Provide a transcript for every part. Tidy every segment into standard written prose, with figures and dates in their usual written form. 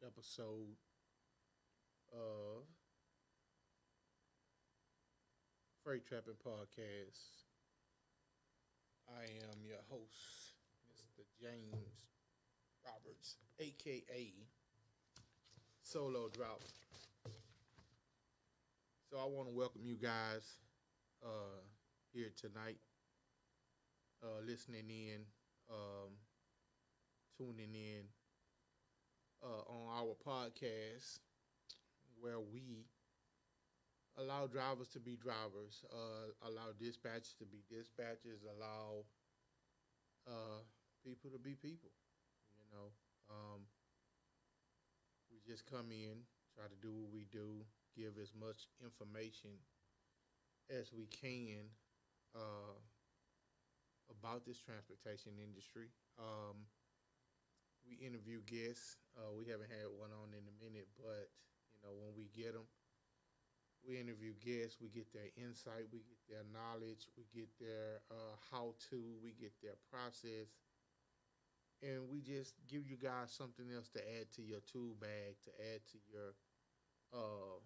episode of Freight Trapping Podcast. I am your host, Mr. James Roberts, aka Solo Drop. So I want to welcome you guys uh, here tonight, listening in, um, tuning in on our podcast where we allow drivers to be drivers, allow dispatchers to be dispatchers, allow uh, people to be people. You know, um, we just come in, try to do what we do, give as much information as we can uh, about this transportation industry. We interview guests. We haven't had one on in a minute, but when we get them, we interview guests. We get their insight. We get their knowledge. We get their how-to. We get their process, and we just give you guys something else to add to your tool bag, to add to your uh,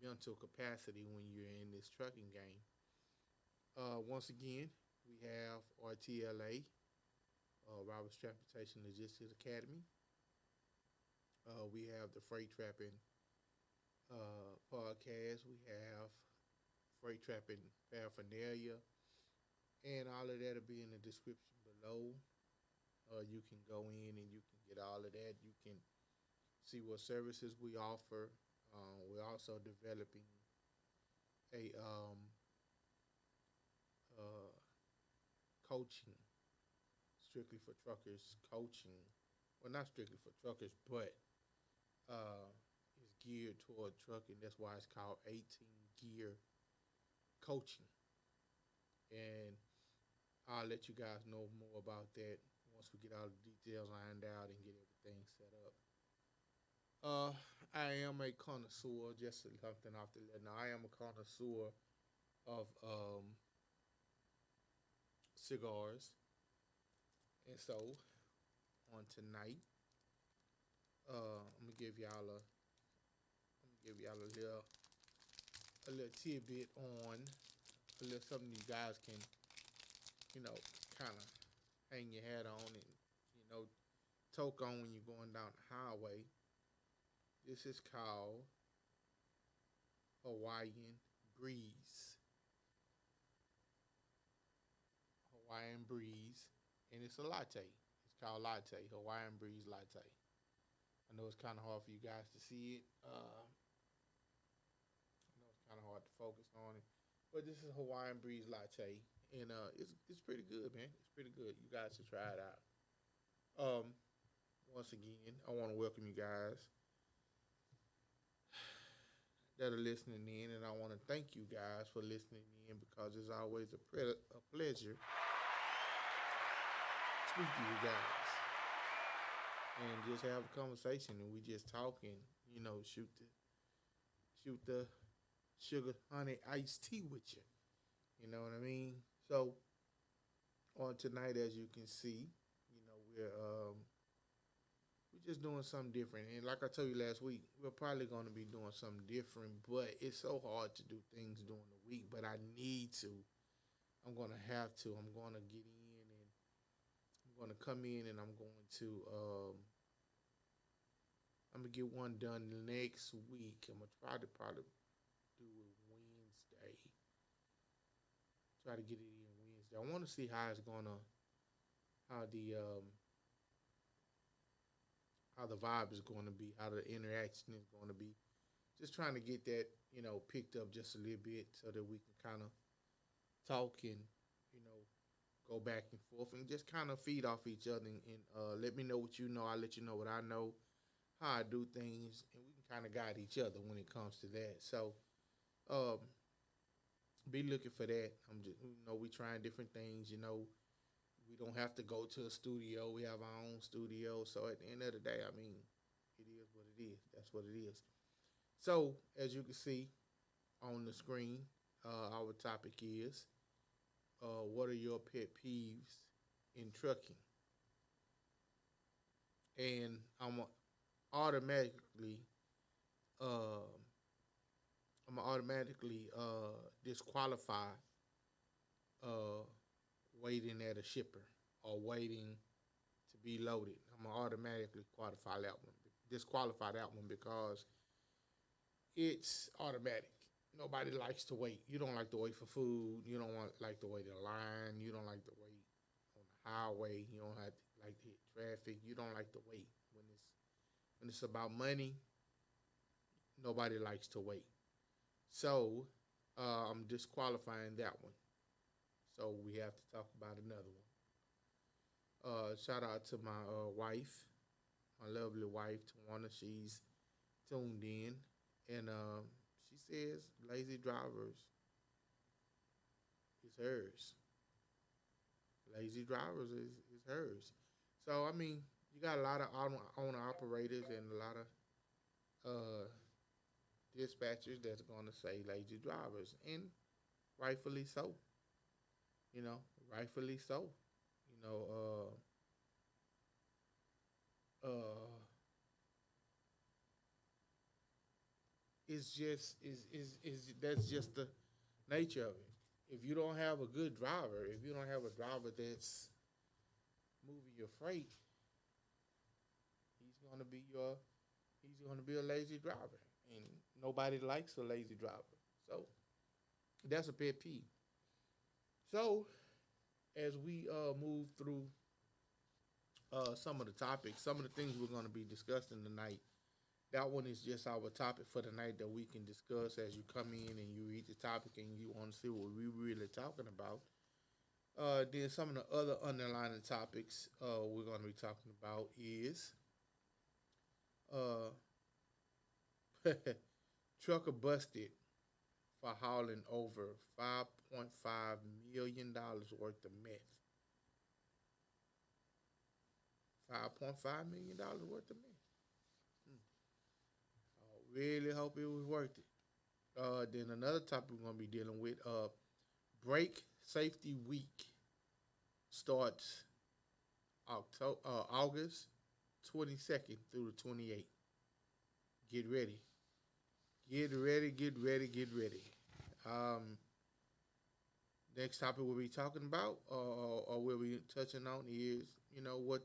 mental capacity when you're in this trucking game. Once again, we have RTLA, Roberts Transportation Logistics Academy. We have the Freight Trapping podcast. We have Freight Trapping Paraphernalia, and all of that will be in the description below. You can go in and you can get all of that. You can see what services we offer. We're also developing a uh, coaching strictly for truckers coaching. Well, not strictly for truckers, but uh, it's geared toward trucking. That's why it's called 18 Gear Coaching. And I'll let you guys know more about that once we get all the details ironed out and get everything set up. Uh, I am a connoisseur, just something off the let. Now, I am a connoisseur of cigars, and so on tonight, I'm gonna give y'all a little tidbit on a little something you guys can you know kind of hang your hat on and toke on when you're going down the highway. This is called Hawaiian Breeze. Hawaiian Breeze, and it's a latte. It's called latte. Hawaiian Breeze latte. I know it's kind of hard for you guys to see it. I know it's kind of hard to focus on it, but this is Hawaiian Breeze latte, and it's pretty good, man. It's pretty good. You guys should try it out. Um, Once again, I want to welcome you guys that are listening in, and I want to thank you guys for listening in because it's always a pleasure to speak to you guys and just have a conversation, and we just talking. Shoot the sugar honey iced tea with you. You know what I mean? So on tonight, as you can see, we're just doing something different. And like I told you last week, we're probably going to be doing something different. But it's so hard to do things during the week. But I need to. I'm going to have to. I'm going to get in and I'm going to come in and I'm going to get one done next week. I'm going to try to probably do it Wednesday. Try to get it in Wednesday. I want to see how the vibe is going to be, how the interaction is going to be. Just trying to get that, picked up just a little bit so that we can kind of talk and, you know, go back and forth and just kind of feed off each other and let me know what you know. I'll let you know what I know, how I do things, and we can kind of guide each other when it comes to that. So, um, be looking for that. I'm just, we trying different things. We don't have to go to a studio. We have our own studio. So at the end of the day, I mean, it is what it is. That's what it is. So as you can see on the screen, our topic is what are your pet peeves in trucking? And automatically uh, disqualify uh, waiting at a shipper or waiting to be loaded. I'm gonna automatically disqualify that one because it's automatic. Nobody likes to wait. You don't like to wait for food. You don't like to wait in line. You don't like to wait on the highway. You don't like to hit traffic. You don't like to wait when it's about money. Nobody likes to wait. So I'm disqualifying that one. So we have to talk about another one. Shout out to my wife, my lovely wife, Tawana. She's tuned in, and she says lazy drivers is hers. Lazy drivers is hers. So I mean, you got a lot of owner operators and a lot of uh, dispatchers that's gonna say lazy drivers, and rightfully so. You know, rightfully so. You know, it's just is that's just the nature of it. If you don't have a good driver, if you don't have a driver that's moving your freight, he's gonna be your he's gonna be a lazy driver, and nobody likes a lazy driver. So that's a pet peeve. So as we move through some of the topics, some of the things we're going to be discussing tonight, that one is just our topic for the night that we can discuss as you come in and you read the topic and you want to see what we're really talking about. Then some of the other underlying topics we're going to be talking about is uh, trucker busted for hauling over $5.5 million worth of meth. $5.5 million worth of meth. Hmm. I really hope it was worth it. Then another topic we're gonna be dealing with. Brake Safety Week starts August 22nd through the 28th. Get ready. Get ready. Get ready. Get ready. Um, Next topic we'll be talking about, or we'll be touching on is what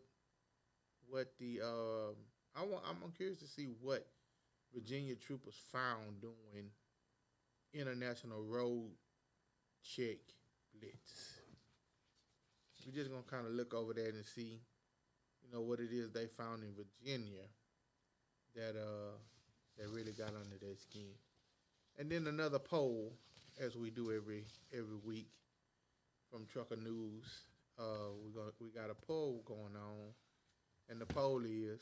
the I'm curious to see what Virginia troopers found doing international road check blitz. We're just gonna kind of look over that and see, what it is they found in Virginia that really got under their skin. And then another poll, as we do every week from Trucker News. We got a poll going on, and the poll is: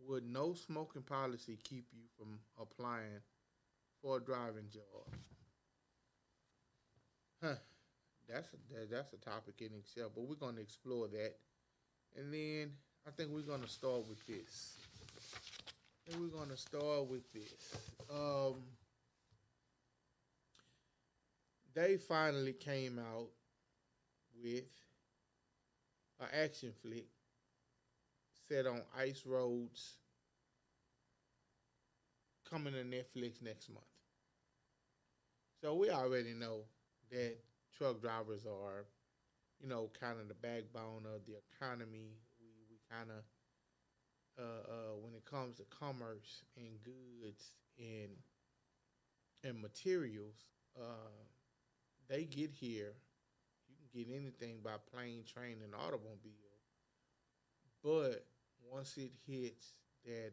would no smoking policy keep you from applying for a driving job? Huh. That's a topic in itself, but we're gonna explore that, and then I think we're gonna start with this. And we're gonna start with this. They finally came out with an action flick set on ice roads coming to Netflix next month. So we already know that truck drivers are, kind of the backbone of the economy. We kind of, when it comes to commerce and goods and materials, uh, they get here. You can get anything by plane, train, and automobile. But once it hits that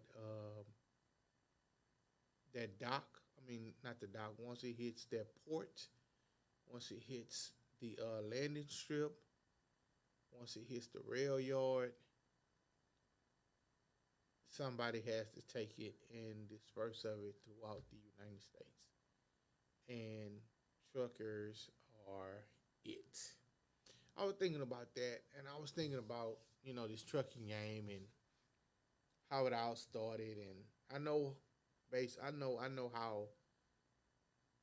dock, I mean not the dock. Once it hits that port, once it hits the landing strip, once it hits the rail yard, somebody has to take it and disperse of it throughout the United States. And truckers are it. I was thinking about that, and I was thinking about this trucking game and how it all started, and I know, I know how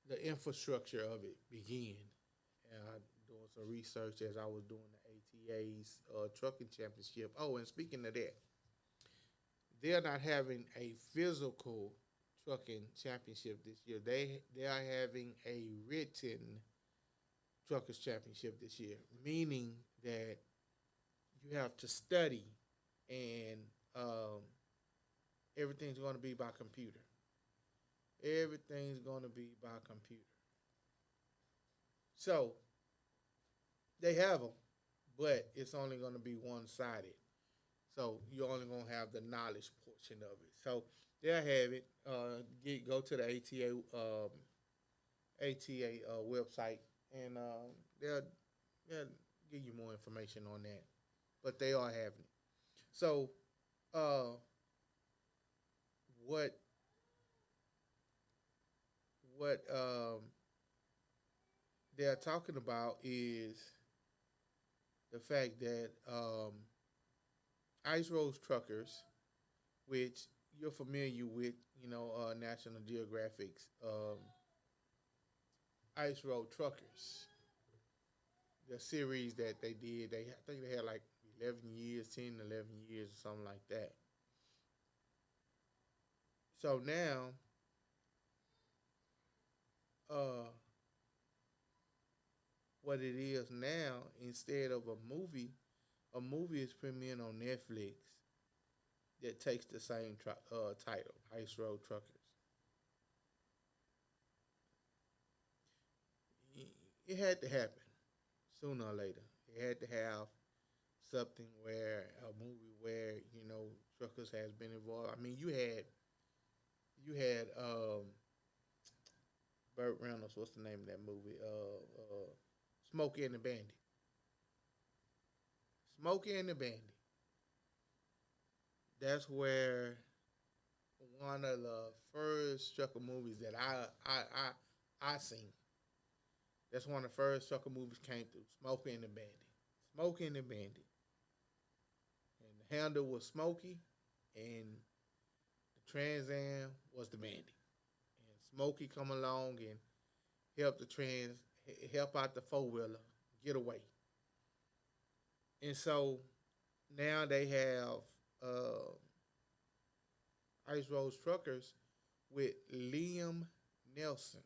the infrastructure of it began. Doing some research as I was doing the ATA's trucking championship. Oh, and speaking of that, they're not having a physical trucking championship this year. They are having a written truckers championship this year, meaning that you have to study and everything's going to be by computer. Everything's going to be by computer. So they have them, but it's only going to be one sided. So you're only going to have the knowledge portion of it. So they'll have it. Go to the ATA website, and they'll give you more information on that. But they are having it. So uh, what what they're talking about is the fact that ice road truckers, which you're familiar with, National Geographic's Ice Road Truckers, the series that they did. I think they had like 11 years, 10, 11 years, or something like that. So now, uh, what it is now, instead of a movie is premiering on Netflix that takes the same title, Ice Road Truckers. It had to happen sooner or later. It had to have something where a movie where truckers has been involved. I mean, you had Burt Reynolds. What's the name of that movie? Smokey and the Bandit. Smokey and the Bandit. That's where one of the first trucker movies that I seen. That's one of the first trucker movies came through. Smokey and the Bandit. Smokey and the Bandit. And the handle was Smokey, and the Trans Am was the Bandit. And Smokey come along and help the trans help out the four wheeler get away. And so now they have Ice Road Truckers with Liam Nelson.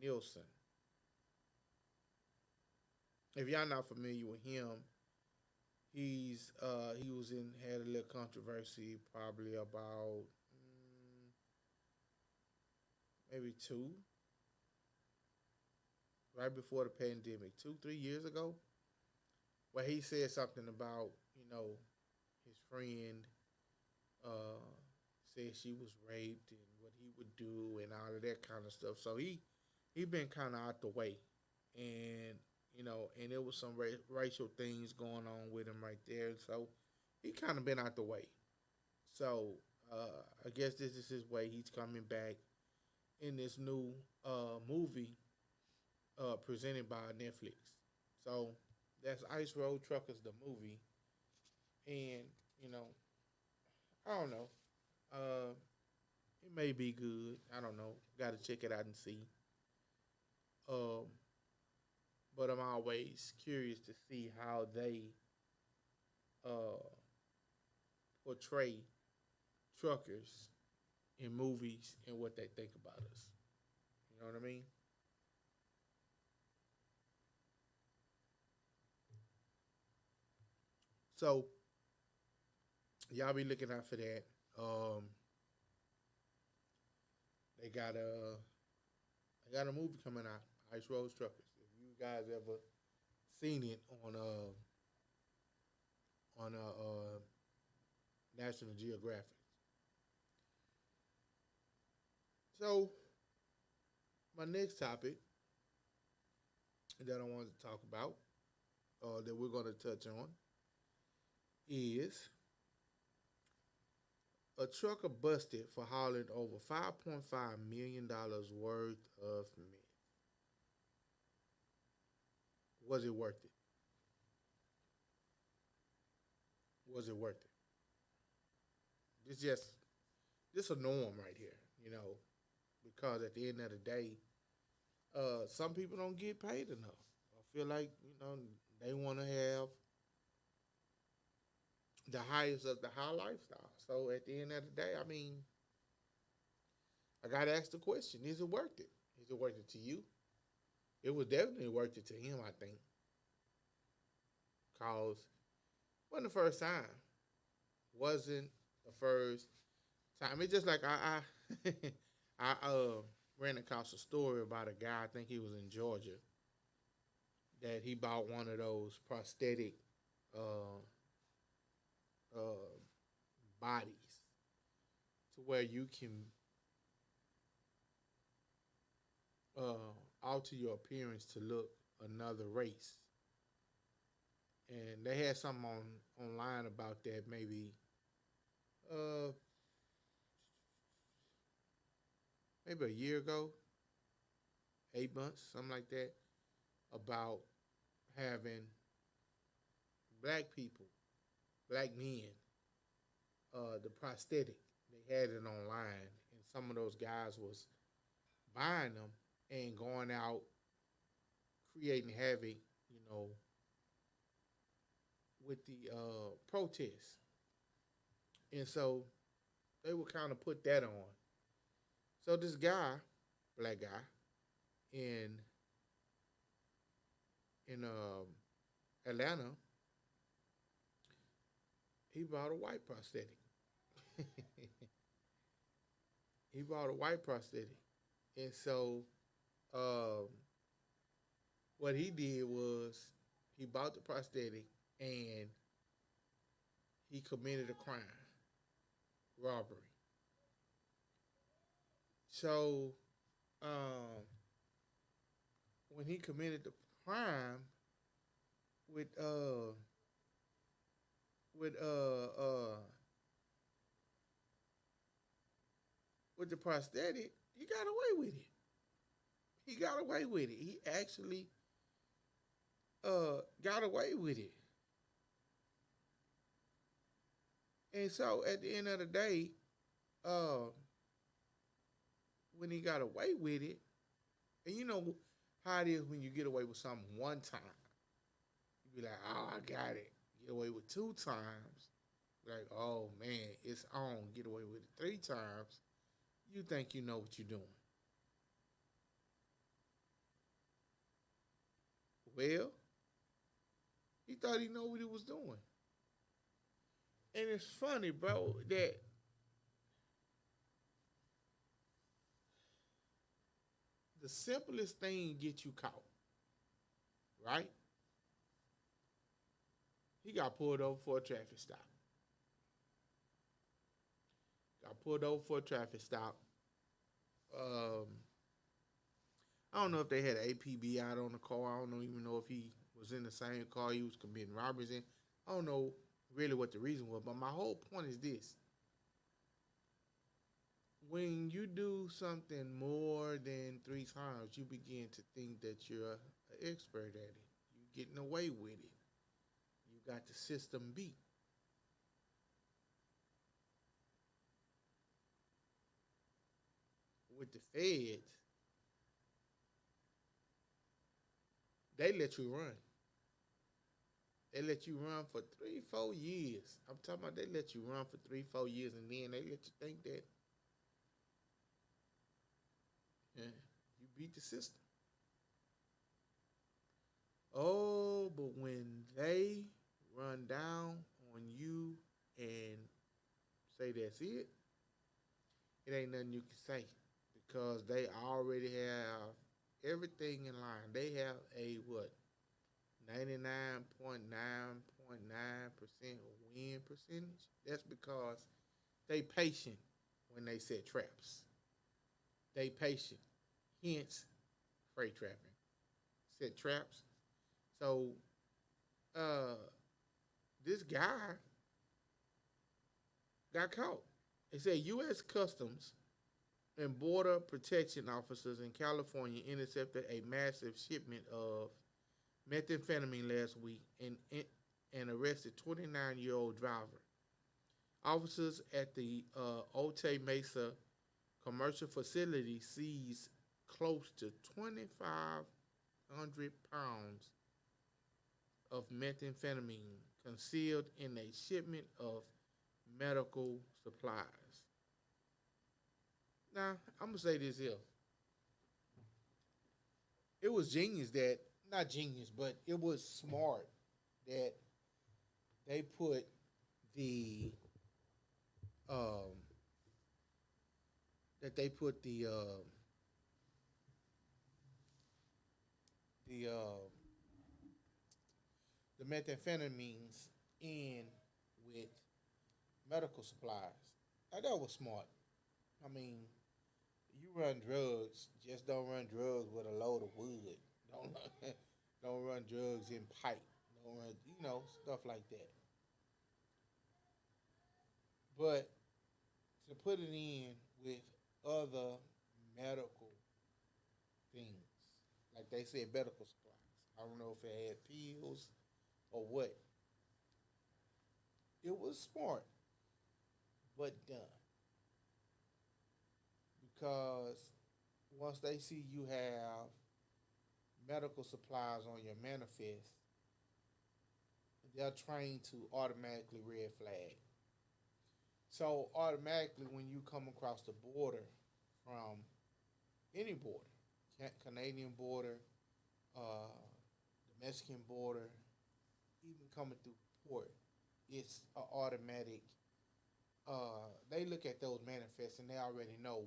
Nielsen. If y'all not familiar with him, he was in had a little controversy probably about maybe right before the pandemic, 2 3 years ago, where he said something about his friend uh, said she was raped and what he would do and all of that kind of stuff. So he been kind of out the way, and and there was some racial things going on with him right there. So he kind of been out the way. So I guess this is his way. He's coming back in this new movie presented by Netflix. So that's Ice Road Truckers, the movie, and you know, I don't know. Uh, it may be good. I don't know. Got to check it out and see. Um, but I'm always curious to see how they uh, portray truckers in movies and what they think about us. You know what I mean? So y'all be looking out for that. They got a movie coming out, Ice Road Truckers. If you guys ever seen it on National Geographic. So my next topic that I wanted to talk about, that we're going to touch on, is a trucker busted for hauling over $5.5 million worth of meth. Was it worth it? Was it worth it? This just this a norm right here, because at the end of the day, some people don't get paid enough. I feel like they want to have the highest of the high lifestyles. So at the end of the day, I mean, I gotta ask the question: is it worth it? Is it worth it to you? It was definitely worth it to him, I think, cause wasn't the first time. Wasn't the first time. It's just like I I ran across a story about a guy. I think he was in Georgia that he bought one of those prosthetic uh, uh, bodies to where you can alter your appearance to look another race. And they had something online about that uh maybe a year ago, 8 months, something like that, about having black people, black men, the prosthetic. They had it online, and some of those guys was buying them and going out creating havoc, you know, with the protests. And so they would kind of put that on. So this guy, black guy, in Atlanta, he bought a white prosthetic. He bought a white prosthetic, and so um, what he did was he bought the prosthetic and he committed a crime, robbery. So um, when he committed the crime with uh with uh uh with the prosthetic, he got away with it. He got away with it. He actually got away with it. And so at the end of the day, uh when he got away with it, and you know how it is when you get away with something one time, you be like, oh, I got it. Get away with two times, like, oh man, it's on. Get away with it three times. You think you know what you're doing. Well, he thought he know what he was doing. And it's funny, bro, that the simplest thing get you caught, right? He got pulled over for a traffic stop. Got pulled over for a traffic stop. Um, I don't know if they had APB out on the car. I don't even know if he was in the same car he was committing robberies in. I don't know really what the reason was, but my whole point is this: when you do something more than three times, you begin to think that you're an expert at it. You're getting away with it. You got the system beat. With the feds, they let you run. They let you run for 3, 4 years. I'm talking about they let you run for 3, 4 years, and then they let you think that yeah, you beat the system. Oh, but when they run down on you and say that's it ain't nothing you can say because they already have everything in line. They have a what 99.9.9% win percentage. That's because they patient when they set traps. They patient. Hence, freight trapping. Set traps. So, uh, this guy got caught. They said U.S. Customs and Border Protection officers in California intercepted a massive shipment of methamphetamine last week and arrested 29-year-old driver. Officers at the Otay Mesa commercial facility seized close to 2,500 pounds of methamphetamine concealed in a shipment of medical supplies. Now, I'm gonna say this here. It was genius that not genius, but it was smart that they put the um that they put the the methamphetamines in with medical supplies. Now, that was smart. I mean, you run drugs, just don't run drugs with a load of wood. Don't don't run drugs in pipe. Don't run, stuff like that. But to put it in with other medical things, like they said, medical supplies. I don't know if it had pills or what. It was smart, but done because once they see you have medical supplies on your manifest, they're trained to automatically red flag. So automatically, when you come across the border from any border, Canadian border, uh, the Mexican border, even coming through port, it's an automatic. They look at those manifests and they already know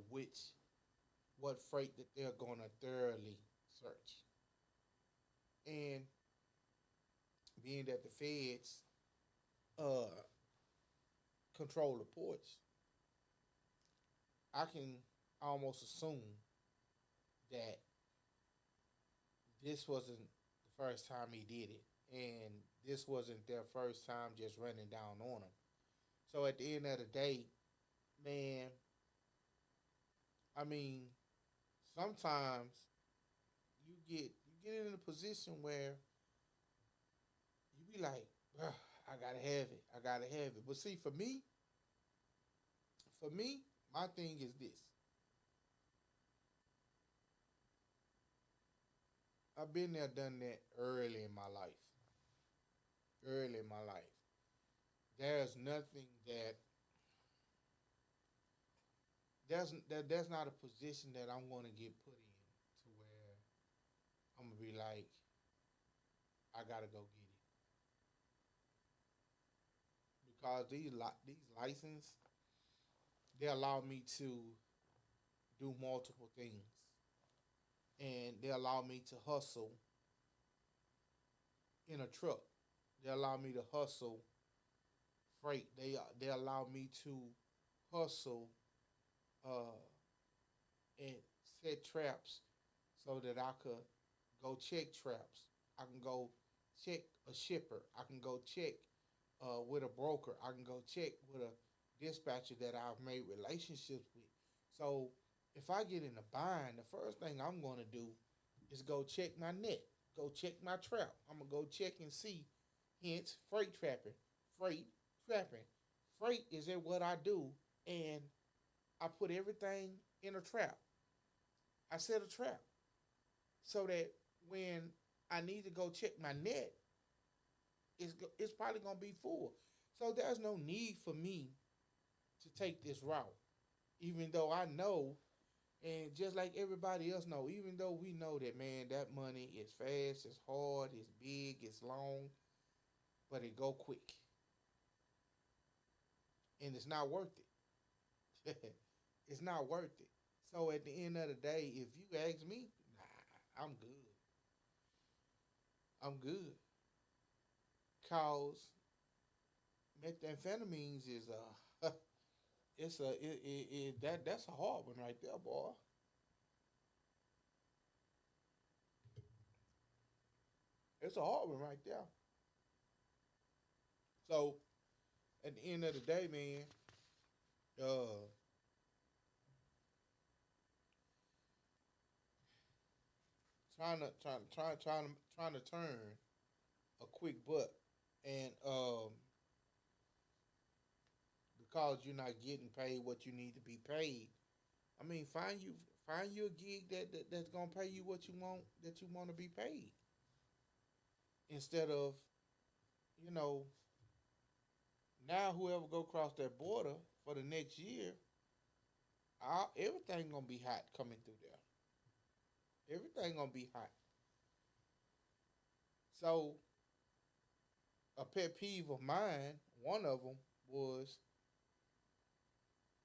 what freight that they're going to thoroughly search. And being that the feds uh, control the ports, I can almost assume that this wasn't the first time he did it, and this wasn't their first time just running down on him. So at the end of the day, man, I mean, sometimes you get in a position where you be like, I gotta have it, I gotta have it. But see, for me, my thing is this: I've been there, done that early in my life. Early in my life, there's nothing that's not a position that I'm gonna get put in to where I'm gonna be like, I gotta go get it because these license they allow me to do multiple things and they allow me to hustle in a truck. They allow me to hustle freight. They allow me to hustle uh, and set traps so that I could go check traps. I can go check a shipper. I can go check with a broker. I can go check with a dispatcher that I've made relationships with. So if I get in a bind, the first thing I'm going to do is go check my net, go check my trap. I'm going to go check and see, hence freight trapping. Freight trapping. Freight is at what I do, and I put everything in a trap. I set a trap so that when I need to go check my net, it's probably gonna be full. So there's no need for me to take this route, even though I know, and just like everybody else know, even though we know that man, that money is fast, it's hard, it's big, it's long, but it go quick, and it's not worth it. It's not worth it. So at the end of the day, if you ask me, nah, I'm good. I'm good. Cause methamphetamines is it's a that's a hard one right there, boy. It's a hard one right there. So at the end of the day, man, uh, trying to turn a quick buck, and because you're not getting paid what you need to be paid. I mean, find you a gig that's gonna pay you what you want that you want to be paid instead of you know now whoever go across that border for the next year, everything gonna be hot coming through there. Everything gonna be hot. So a pet peeve of mine, one of them was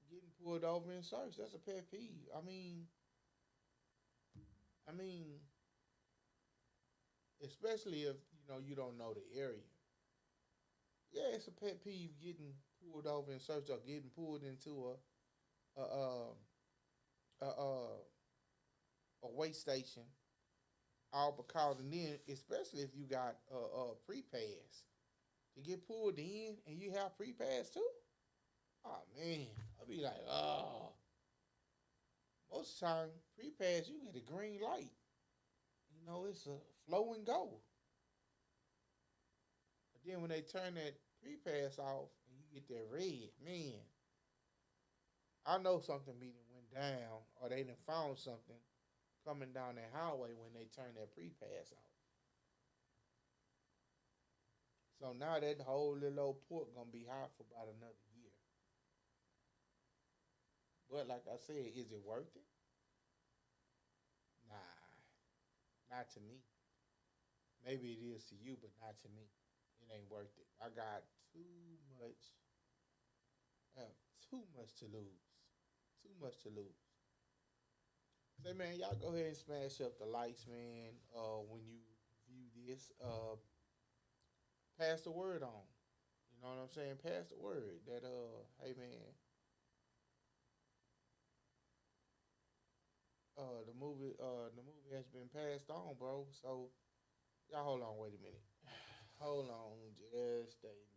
getting pulled over in search. That's a pet peeve. I mean, especially if you don't know the area. Yeah, it's a pet peeve getting pulled over in search or getting pulled into a a, a, a way station, all because and then especially if you got a pre pass to get pulled in and you have pre pass too. Oh man, I'll be like, most of the time pre pass you get a green light. It's a flow and go. But then when they turn that pre pass off and you get that red, man, I know something be done went down or they done found something coming down that highway when they turn that pre pass off. So now that whole little old port gonna be hot for about another year. But like I said, is it worth it? Nah, not to me. Maybe it is to you, but not to me. It ain't worth it. I got much, uh, too much to lose. Too much to lose. Say, man, y'all go ahead and smash up the likes, man. When you view this, pass the word on. You know what I'm saying? Pass the word that, hey, man, the movie has been passed on, bro. So y'all hold on, wait a minute. Hold on just a minute.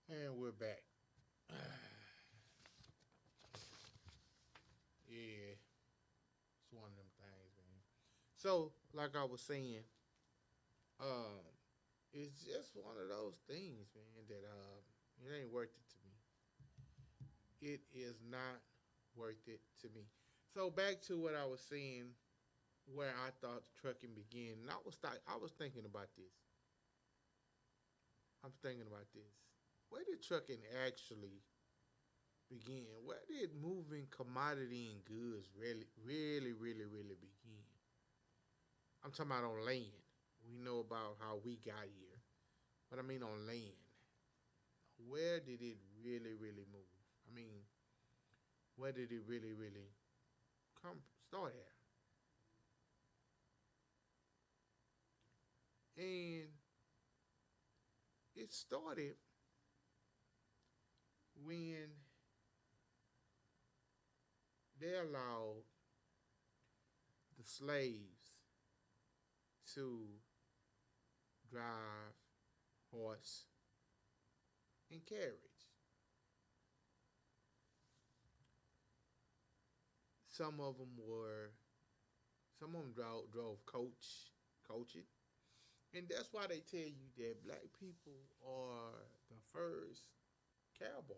And we're back. Yeah, it's one of them things, man. So, like I was saying, um, it's just one of those things, man, that it ain't worth it to me. It is not worth it to me. So back to what I was saying, where I thought the trucking began, and I was thinking about this. I'm thinking about this. Where did trucking actually begin? Where did moving commodity and goods really begin? I'm talking about on land. We know about how we got here, but I mean on land. Where did it really move? I mean, where did it really come start at? And it started when they allowed the slaves to drive horse and carriage. Some of them were, some of them drove coaching. And that's why they tell you that black people are the first cowboys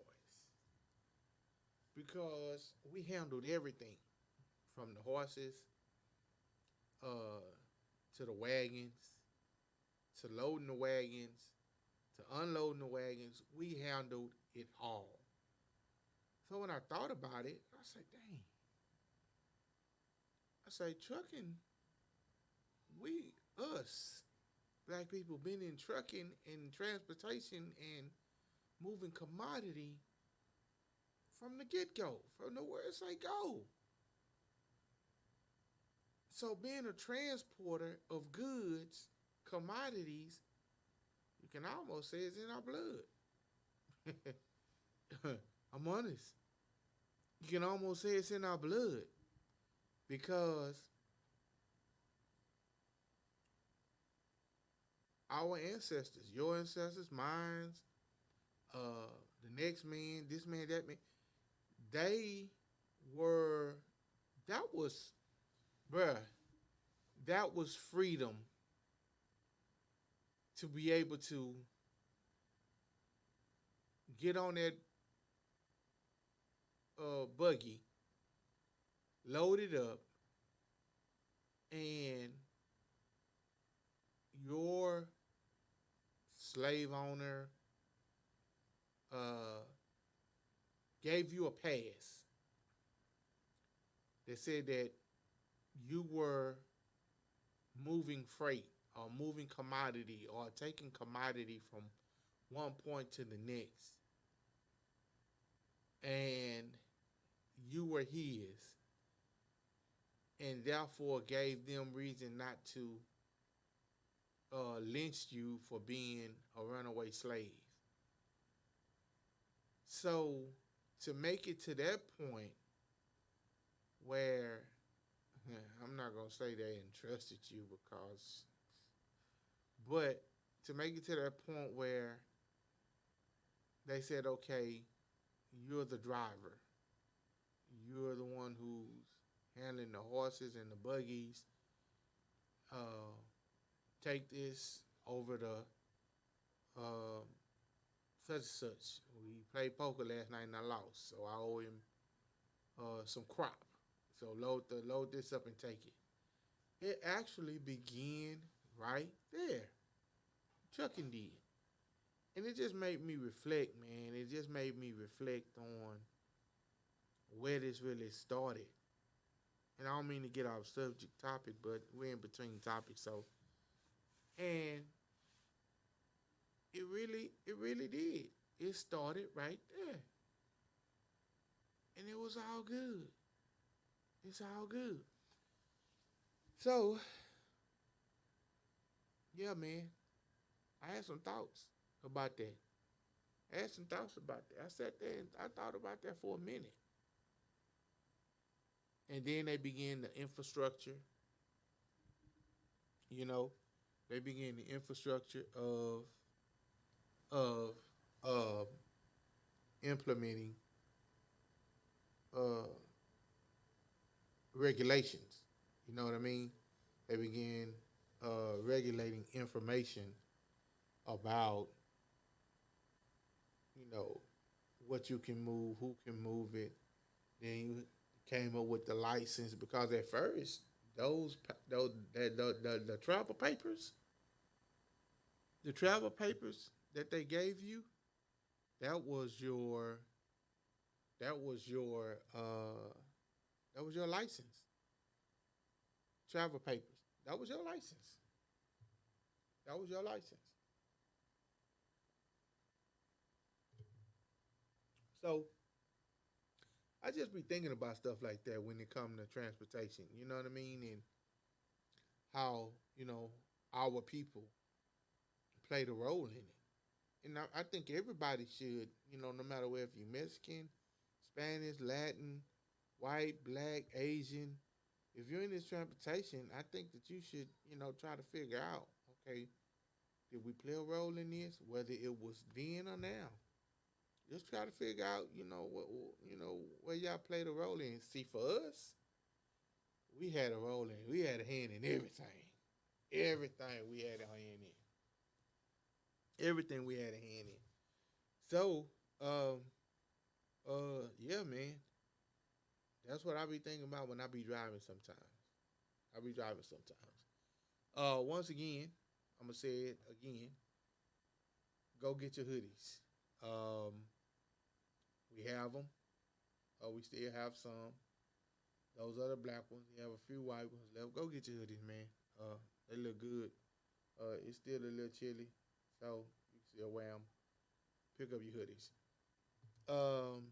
because we handled everything from the horses uh, to the wagons, to loading the wagons, to unloading the wagons. We handled it all. So when I thought about it, I said, dang, I say trucking, we, us, black people been in trucking and transportation and moving commodity from the get go, from the word say go. So being a transporter of goods, commodities, you can almost say it's in our blood. I'm honest. You can almost say it's in our blood because our ancestors, your ancestors, mine, the next man, this man, that man, they were, that was, bruh, that was freedom to be able to get on that buggy, load it up, and your slave owner uh, gave you a pass that said that you were moving freight or moving commodity or taking commodity from one point to the next, and you were his, and therefore gave them reason not to lynch you for being a runaway slave. So to make it to that point where I'm not gonna say they entrusted you because, but to make it to that point where they said, okay, you're the driver, you're the one who's handling the horses and the buggies. Uh, Take this over to uh, such and such. We played poker last night and I lost, so I owe him some crop. So load this up and take it. It actually began right there. Trucking did. And it just made me reflect, man. It just made me reflect on where this really started. And I don't mean to get off subject topic, but we're in between topics. So, and it really did. It started right there. And it was all good. It's all good. So, yeah, man, I had some thoughts about that. I had some thoughts about that. I sat there and I thought about that for a minute. And then they began the infrastructure, you know, they began the infrastructure of uh, implementing uh, regulations. You know what I mean? They began regulating information about, you know, what you can move, who can move it. Then you came up with the license because at first those the travel papers that they gave you, that was your that was your that was your license. Travel papers. That was your license. That was your license. So I just be thinking about stuff like that when it comes to transportation. You know what I mean? And how, our people played a role in it. And I think everybody should, no matter where, if you're Mexican, Spanish, Latin, white, black, Asian, if you're in this transportation, I think that you should, try to figure out, okay, did we play a role in this, whether it was then or now? Just try to figure out, where y'all played a role in. See, for us, we had a role in. We had a hand in everything. Everything we had a hand in. Everything we had a hand in. So, um, yeah, man. That's what I be thinking about when I be driving sometimes. I be driving sometimes. Once again, I'm gonna say it again. Go get your hoodies. Um, we have them. We still have some. Those are the black ones. We have a few white ones left. Go get your hoodies, man. They look good. It's still a little chilly, so you can still wear them. Pick up your hoodies. Um,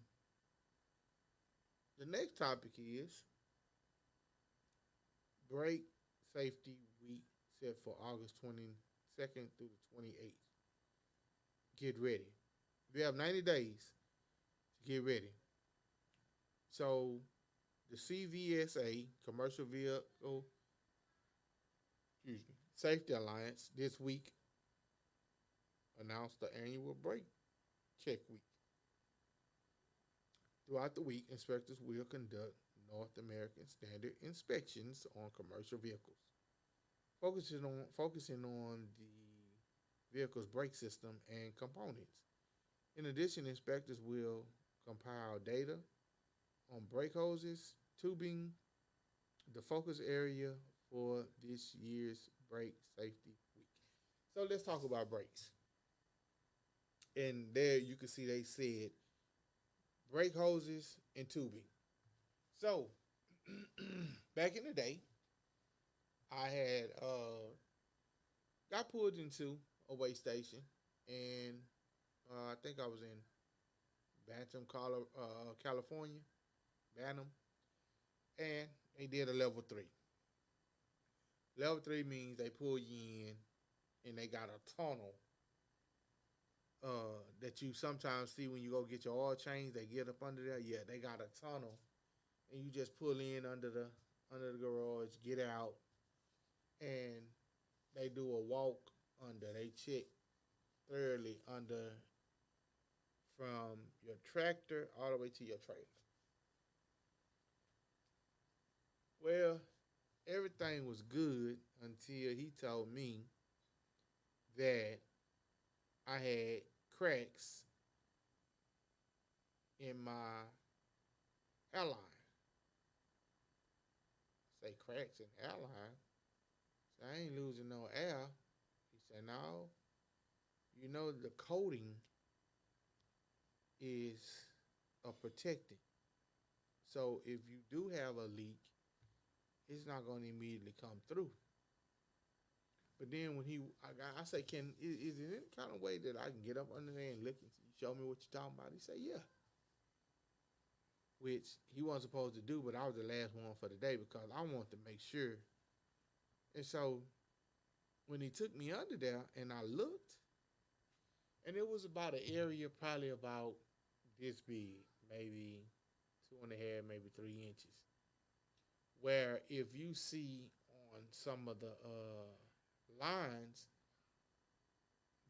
the next topic is Break Safety Week set for August 22nd through the 28th. Get ready. We have 90 days to get ready. So the CVSA, Commercial Vehicle, Safety Alliance, this week announced the annual brake check week. Throughout the week, inspectors will conduct North American standard inspections on commercial vehicles, focusing on the vehicle's brake system and components. In addition, inspectors will compile data on brake hoses, tubing, the focus area for this year's brake safety week. So let's talk about brakes. And there you can see they said brake hoses and tubing. So back in the day, I had got pulled into a weigh station, and I think I was in Bantam, California, Bantam, and they did a level 3. Level 3 means they pull you in, and they got a tunnel that you sometimes see when you go get your oil change. They get up under there. Yeah, they got a tunnel, and you just pull in under the garage, get out, and they do a walk under. They check thoroughly under from your tractor all the way to your trailer. Well, everything was good until he told me that I had cracks in my airline. Say cracks in airline. So I ain't losing no air. He said, no. You know the coating is a protectant. So if you do have a leak, it's not going to immediately come through. But then when I say, is there any kind of way that I can get up under there and look and show me what you're talking about? He said, yeah. Which he wasn't supposed to do, but I was the last one for the day because I wanted to make sure. And so when he took me under there and I looked, and it was about an area probably about this big, maybe 2.5, maybe 3 inches. Where if you see on some of the lines,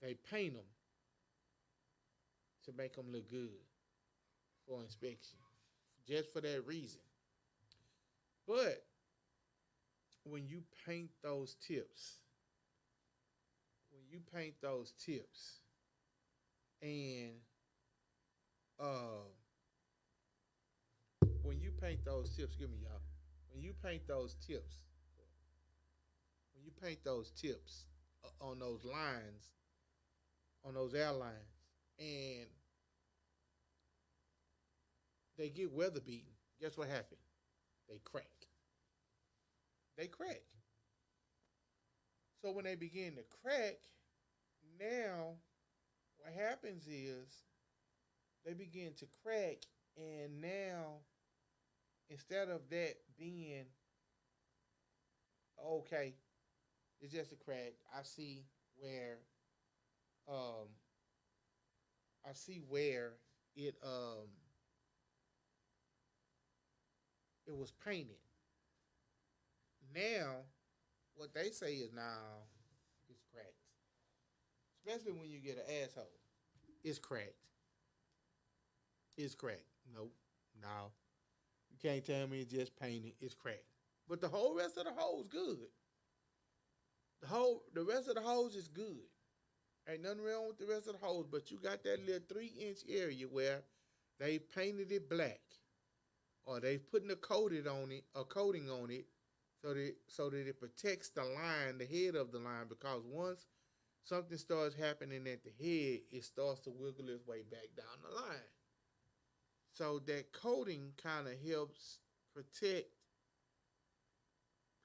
they paint them to make them look good for inspection, just for that reason. But when you paint those tips, and when you paint those tips, give me y'all. When you paint those tips, on those lines, on those airlines, and they get weather beaten, guess what happened? They crack. They crack. So when they begin to crack, now what happens is they begin to crack, and now instead of that being okay, it's just a crack. Where um I see where it was painted. Now what they say is now it's cracked. Especially when you get an asshole. It's cracked. It's cracked. Nope. No. You can't tell me it's just painted. It's cracked. But the whole rest of the hose good. The rest of the hose is good. Ain't nothing wrong with the rest of the hose, but you got that little 3 inch area where they painted it black, or they putting a coating on it, so that it protects the line, the head of the line, because once something starts happening at the head, it starts to wiggle its way back down the line. So that coating kind of helps protect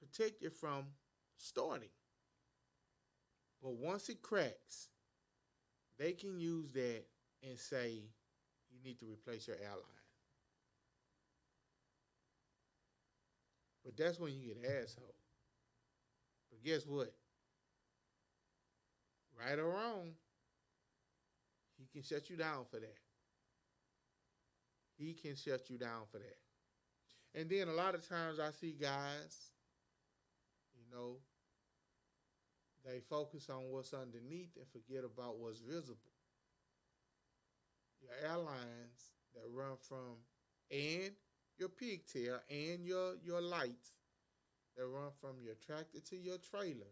protect you from starting. But once it cracks, they can use that and say you need to replace your airline. But that's when you get asshole. But guess what? Right or wrong, he can shut you down for that. He can shut you down for that. And then a lot of times I see guys, you know, they focus on what's underneath and forget about what's visible. Your airlines that run from, and your pigtail and your lights that run from your tractor to your trailer,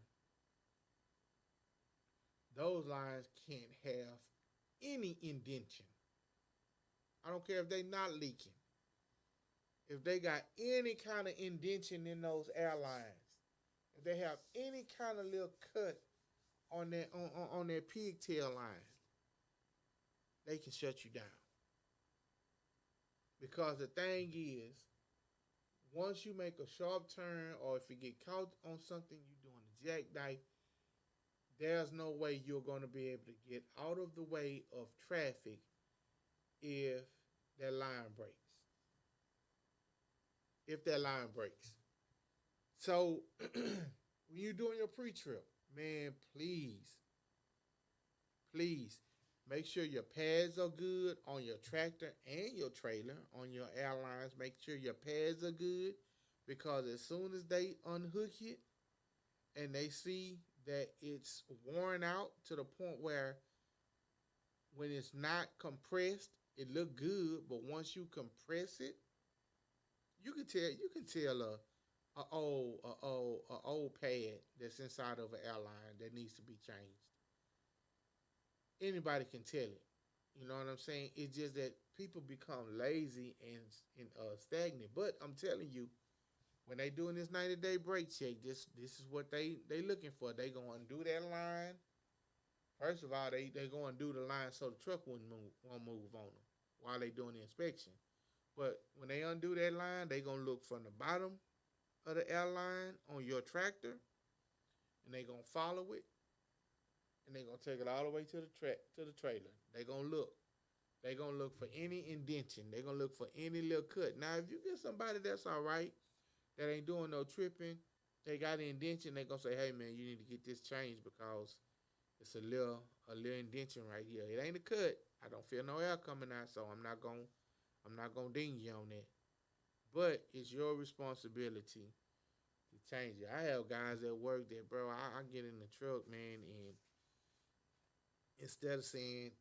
those lines can't have any indentation. I don't care if they not leaking. If they got any kind of indentation in those airlines, if they have any kind of little cut on their pigtail line, they can shut you down. Because the thing is, once you make a sharp turn, or if you get caught on something, you're doing a jackknife, there's no way you're going to be able to get out of the way of traffic if that line breaks. If that line breaks. So when you're doing your pre-trip, man, please make sure your pads are good on your tractor and your trailer. On your airlines, make sure your pads are good, because as soon as they unhook it and they see that it's worn out to the point where when it's not compressed, it look good, but once you compress it, you can tell a old pad that's inside of an airline that needs to be changed. Anybody can tell it. You know what I'm saying? It's just that people become lazy and stagnant. But I'm telling you, when they doing this 90-day break check, this is what they looking for. They gonna undo that line. First of all, they gonna undo the line so the truck won't move on them while they doing the inspection. But when they undo that line, they gonna look from the bottom of the airline on your tractor, and they gonna follow it, and they gonna take it all the way to the trailer. They gonna look. They gonna look for any indentation. They gonna look for any little cut. Now, if you get somebody that's all right, that ain't doing no tripping, they got an indentation, they gonna say, hey man, you need to get this changed because it's a little indentation right here. It ain't a cut. I don't feel no air coming out, so I'm not gonna ding you on that. But it's your responsibility to change it. I have guys at work that, bro, I get in the truck, man, and instead of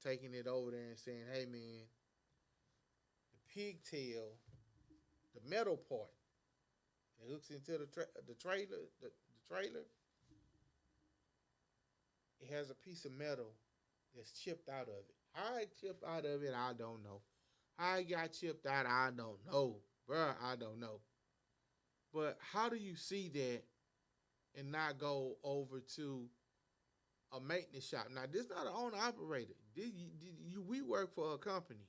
taking it over there and saying, hey man, the pigtail, the metal part that hooks into the trailer, it has a piece of metal that's chipped out of it. How it chipped out of it, I don't know. How it got chipped out, I don't know. Bruh, I don't know. But how do you see that and not go over to a maintenance shop? Now, this is not an owner operator. We work for a company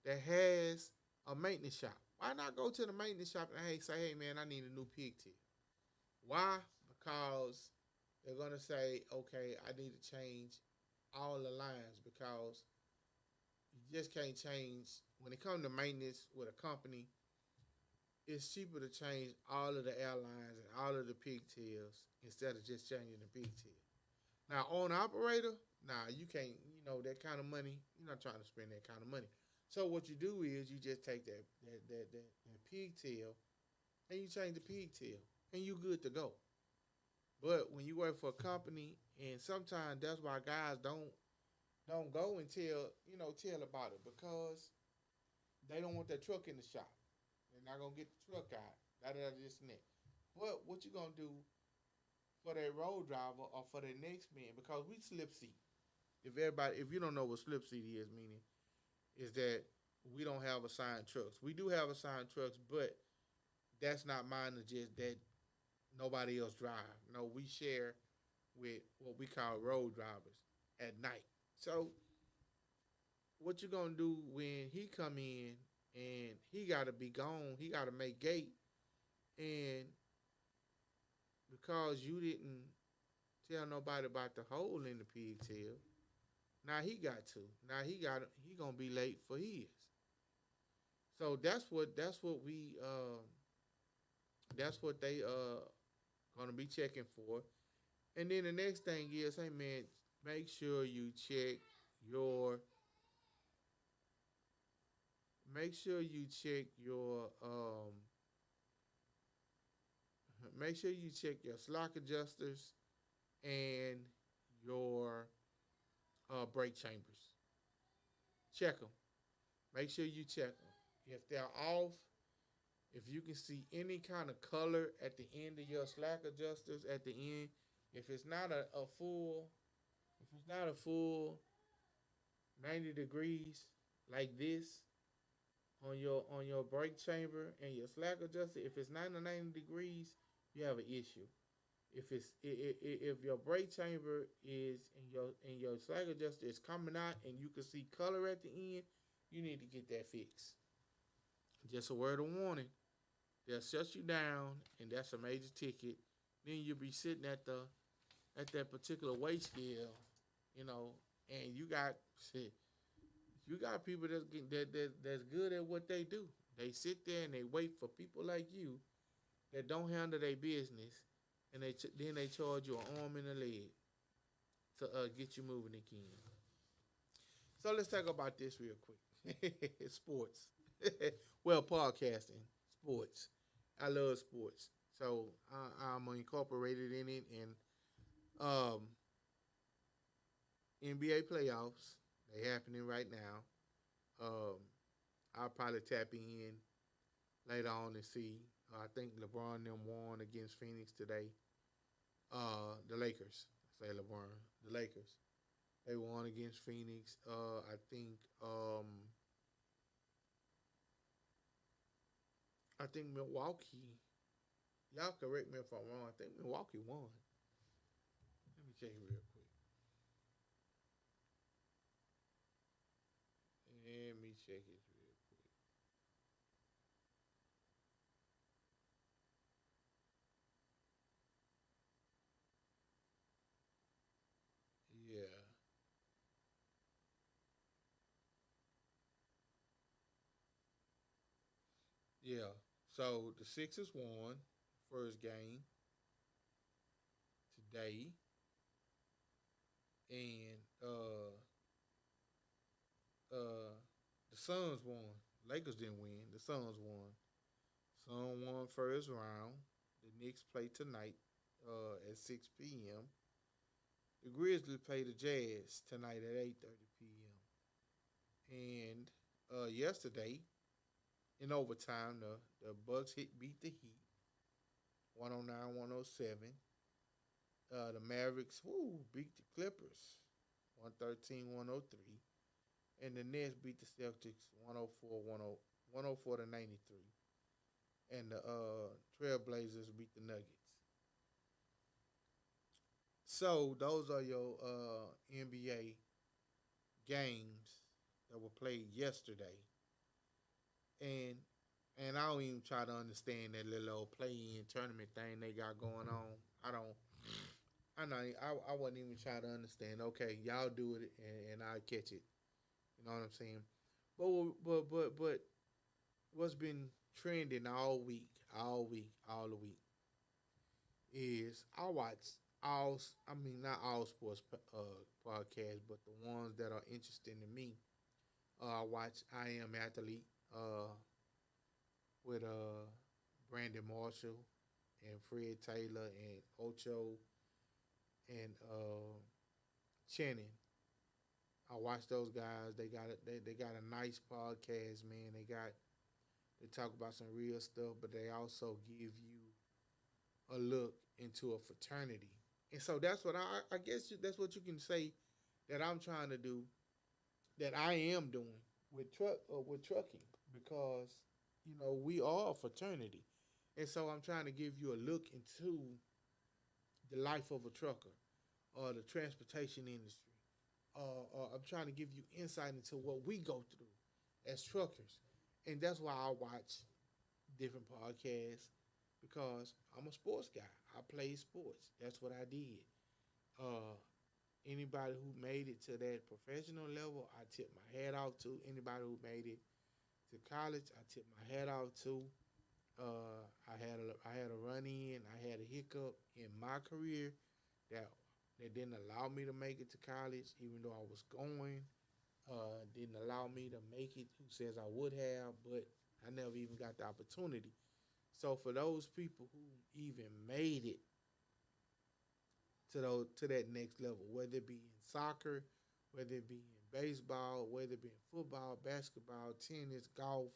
that has a maintenance shop. Why not go to the maintenance shop and say, hey man, I need a new pigtail? Why? Because they're gonna say, okay, I need to change all the lines, because you just can't change when it comes to maintenance with a company. It's cheaper to change all of the airlines and all of the pigtails instead of just changing the pigtail. Now, on operator, nah, you can't. That kind of money. You're not trying to spend that kind of money. So what you do is you just take that pigtail and you change the pigtail, and you good to go. But when you work for a company, and sometimes that's why guys don't go and tell about it, because They don't want that truck in the shop. They're not gonna get the truck out. This and that. But what you gonna do for that road driver or for the next man? Because we slip seat. If you don't know what slip seat is, meaning is that we don't have assigned trucks. We do have assigned trucks, but that's not mine. To just that nobody else drive. No, we share with what we call road drivers at night. So what you gonna do when he come in and he gotta be gone? He gotta make gate, and because you didn't tell nobody about the hole in the pigtail, now he got to. Now he gonna be late for his. So that's what they gonna be checking for. And then the next thing is, hey man, make sure you your check your make sure you check your slack adjusters and your brake chambers. Check them. Make sure you check them. If they're off, if you can see any kind of color at the end of your slack adjusters at the end, if it's not a full, if it's not a full 90 degrees like this on your brake chamber and your slack adjuster, if it's not 90 degrees, you have an issue. If your brake chamber is in your slack adjuster is coming out and you can see color at the end, you need to get that fixed. Just a word of warning. They'll shut you down, and that's a major ticket. Then you'll be sitting at that particular weight scale, you know, and you got people that's good at what they do. They sit there and they wait for people like you that don't handle their business, and then they charge you an arm and a leg to get you moving again. So let's talk about this real quick. Sports. Well, podcasting, sports. I love sports, so I'm incorporated in it. And um, NBA playoffs, they happening right now. I'll probably tap in later on and see. I think LeBron and them won against Phoenix today. The Lakers. I say LeBron. The Lakers. They won against Phoenix. I think Milwaukee. Y'all correct me if I'm wrong. I think Milwaukee won. Let me check it real quick. Let me check it real quick. Yeah. Yeah. So the Sixers won first game today, and uh, the Suns won. Lakers didn't win. The Suns won. Suns won first round. The Knicks play tonight at 6 p.m. The Grizzlies play the Jazz tonight at 8:30 p.m. And yesterday in overtime, the Bucks beat the Heat 109-107. The Mavericks beat the Clippers 113-103. And the Nets beat the Celtics 104 to 93. And the Trailblazers beat the Nuggets. So those are your NBA games that were played yesterday. And I don't even try to understand that little old play-in tournament thing they got going on. I don't. I know. I wasn't even trying to understand. Okay, y'all do it, and I'll catch it. You know what I'm saying? But what's been trending all the week is I watch all. I mean, not all sports podcasts, but the ones that are interesting to me. I watch I Am Athlete with Brandon Marshall and Fred Taylor and Ocho and Channing. I watch those guys. They got a nice podcast, man. They talk about some real stuff, but they also give you a look into a fraternity. And so that's what I guess that's what you can say that I'm trying to do, that I am doing with trucking, because we are a fraternity, and so I'm trying to give you a look into the life of a trucker or the transportation industry. I'm trying to give you insight into what we go through as truckers, and that's why I watch different podcasts, because I'm a sports guy. I play sports. That's what I did. Uh, Anybody who made it to that professional level, I tip my hat off to. Anybody who made it to college, I tip my hat off to. I had a run in. I had a hiccup in my career that didn't allow me to make it to college, even though I was going. Didn't allow me to make it. Who says I would have? But I never even got the opportunity. So for those people who even made it to that next level, whether it be in soccer, whether it be in baseball, whether it be in football, basketball, tennis, golf,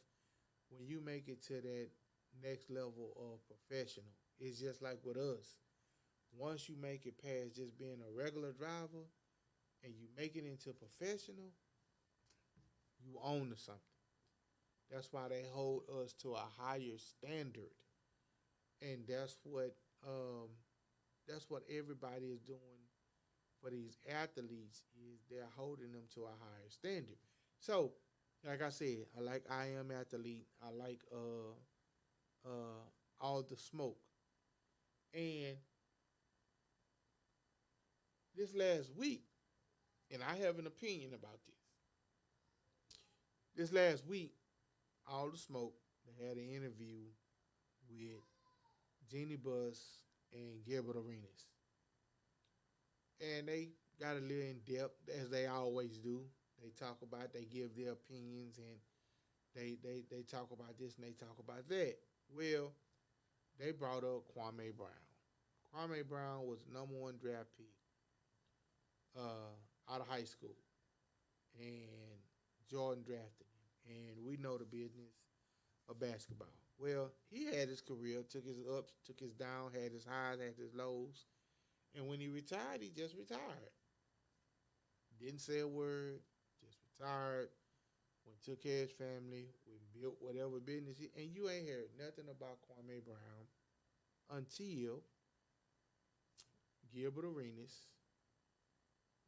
when you make it to that next level of professional, it's just like with us. Once you make it past just being a regular driver and you make it into professional, you own to something. That's why they hold us to a higher standard, and um, that's what everybody is doing for these athletes, is they're holding them to a higher standard. So, like I said, I am athlete. I like all the smoke. And this last week, and I have an opinion about this. This last week, all the smoke, they had an interview with Jeannie Buss and Gilbert Arenas. And they got a little in depth, as they always do. They give their opinions, and they talk about this and they talk about that. Well, they brought up Kwame Brown. Kwame Brown was the number one draft pick out of high school, and Jordan drafted him. And we know the business of basketball. Well, he had his career, took his ups, took his downs, had his highs, had his lows, and when he retired, he just retired. Didn't say a word, just retired. Went took care of his family, went built whatever business, and you ain't heard nothing about Kwame Brown until Gilbert Arenas,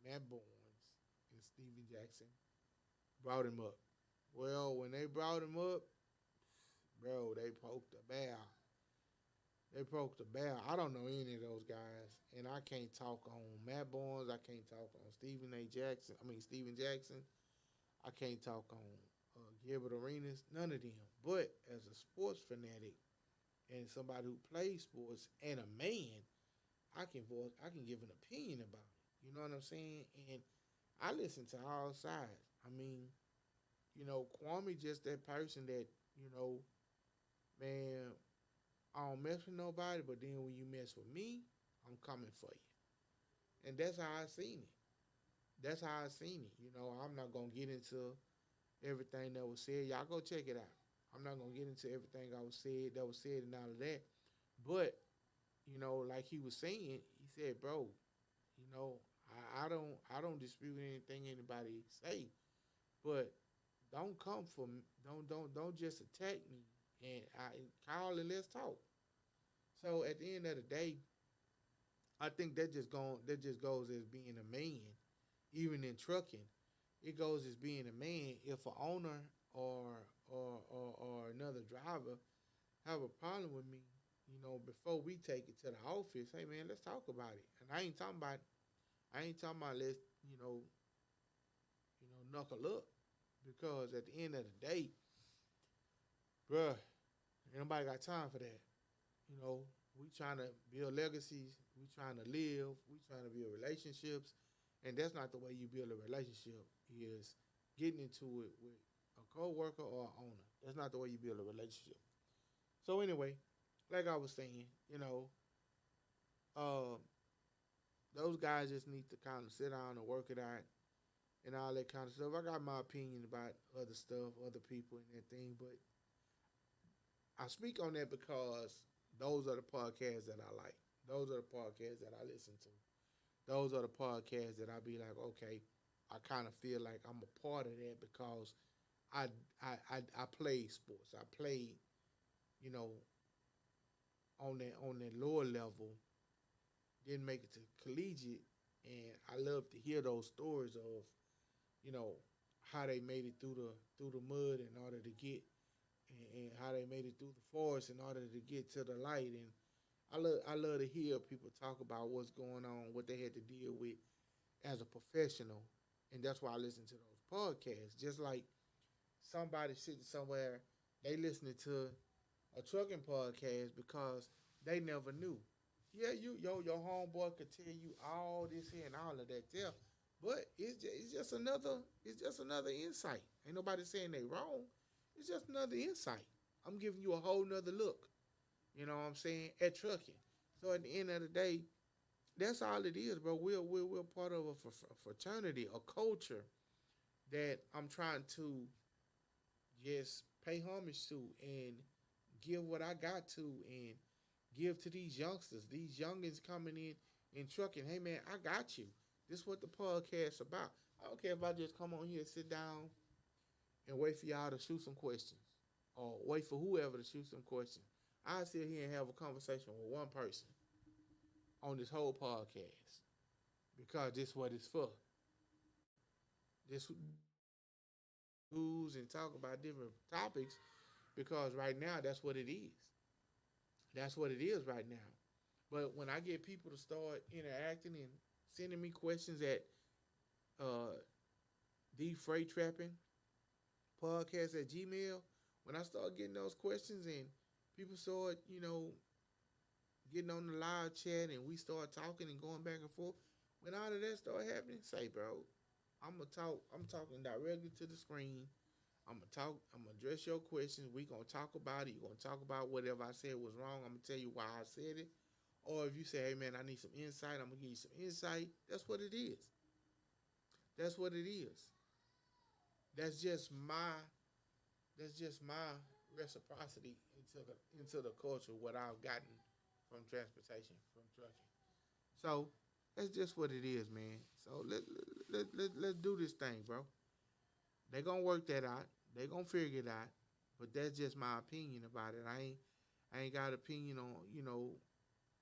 Matt Barnes, and Steven Jackson brought him up. Well, when they brought him up, bro, they poked the bear. They poked the bear. I don't know any of those guys, and I can't talk on Matt Barnes. I can't talk on Steven Jackson. I can't talk on Gilbert Arenas. None of them. But as a sports fanatic and somebody who plays sports and a man, I can give an opinion about it. You know what I'm saying? And I listen to all sides. I mean, Kwame just that person that, you know, man, I don't mess with nobody, but then when you mess with me, I'm coming for you. And that's how I seen it. That's how I seen it. I'm not gonna get into everything that was said. Y'all go check it out. I'm not gonna get into everything that was said and all of that. But, like he was saying, he said, bro, you know, I don't dispute anything anybody say, but don't come for me. Don't just attack me, and call and let's talk. So at the end of the day, I think that just goes as being a man, even in trucking. It goes as being a man. If an owner or another driver have a problem with me, before we take it to the office, hey man, let's talk about it. And I ain't talking about let's, knuckle up, because at the end of the day, bruh, ain't nobody got time for that. You know, we trying to build legacies. We trying to live. We trying to build relationships, and that's not the way you build a relationship. Is getting into it with a coworker or an owner. That's not the way you build a relationship. So anyway, like I was saying, uh, those guys just need to kind of sit down and work it out and all that kind of stuff. I got my opinion about other stuff, other people, and that thing, but I speak on that because those are the podcasts that I like. Those are the podcasts that I listen to. Those are the podcasts that I be like, okay, I kind of feel like I'm a part of that because I I play sports. I play, you know, on that lower level. Didn't make it to collegiate, and I love to hear those stories of, you know, how they made it through the mud in order to get, and how they made it through the forest in order to get to the light. And I love to hear people talk about what's going on, what they had to deal with as a professional, and that's why I listen to those podcasts. Just like somebody sitting somewhere, they listening to a trucking podcast because they never knew. Yeah, your homeboy could tell you all this here and all of that there, but it's just another insight. Ain't nobody saying they wrong. It's just another insight. I'm giving you a whole nother look. You know what I'm saying, at trucking. So at the end of the day, that's all it is, bro. We're part of a fraternity, a culture that I'm trying to just pay homage to and give what I got to and give to these youngsters, these youngins coming in trucking. Hey man, I got you. This is what the podcast about. I don't care if I just come on here, sit down, and wait for y'all to shoot some questions, or wait for whoever to shoot some questions. I sit here and have a conversation with one person on this whole podcast because this is what it's for. This who's and talk about different topics because right now that's what it is. That's what it is right now. But when I get people to start interacting and sending me questions at uh, the freight trapping podcast at Gmail, when I start getting those questions and people start, getting on the live chat and we start talking and going back and forth, when all of that start happening, say, bro, I'm talking directly to the screen. I'm gonna talk. I'm gonna address your questions. We gonna talk about it. You gonna talk about whatever I said was wrong. I'm gonna tell you why I said it. Or if you say, hey man, I need some insight, I'm gonna give you some insight. That's what it is. That's what it is. That's just my that's just my reciprocity into the culture, what I've gotten from transportation, from trucking. So that's just what it is, man. So let's do this thing, bro. They gonna work that out. They gonna figure it out. But that's just my opinion about it. I ain't got opinion on,